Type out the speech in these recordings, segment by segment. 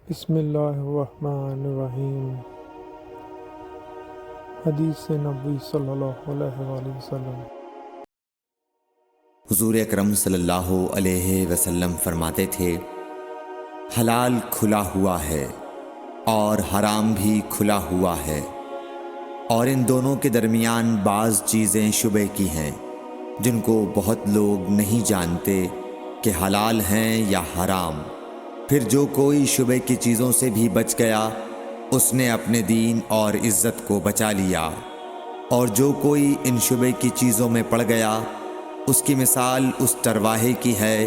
بسم اللہ الرحمن الرحیم۔ حدیث نبوی صلی اللہ علیہ وآلہ وسلم۔ حضور اکرم صلی اللہ علیہ وسلم فرماتے تھے، حلال کھلا ہوا ہے اور حرام بھی کھلا ہوا ہے، اور ان دونوں کے درمیان بعض چیزیں شبہ کی ہیں جن کو بہت لوگ نہیں جانتے کہ حلال ہیں یا حرام۔ پھر جو کوئی شبہ کی چیزوں سے بھی بچ گیا اس نے اپنے دین اور عزت کو بچا لیا، اور جو کوئی ان شبہ کی چیزوں میں پڑ گیا اس کی مثال اس چرواہے کی ہے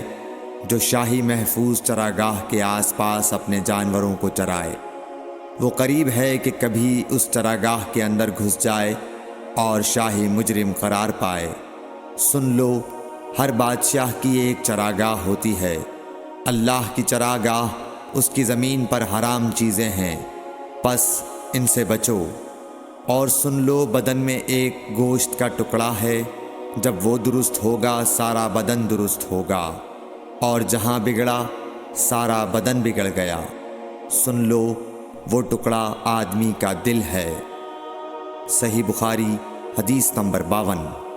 جو شاہی محفوظ چراگاہ کے آس پاس اپنے جانوروں کو چرائے۔ وہ قریب ہے کہ کبھی اس چراگاہ کے اندر گھس جائے اور شاہی مجرم قرار پائے۔ سن لو، ہر بادشاہ کی ایک چراگاہ ہوتی ہے، اللہ کی چراگاہ اس کی زمین پر حرام چیزیں ہیں، پس ان سے بچو۔ اور سن لو، بدن میں ایک گوشت کا ٹکڑا ہے، جب وہ درست ہوگا سارا بدن درست ہوگا، اور جہاں بگڑا سارا بدن بگڑ گیا۔ سن لو، وہ ٹکڑا آدمی کا دل ہے۔ صحیح بخاری حدیث نمبر 52۔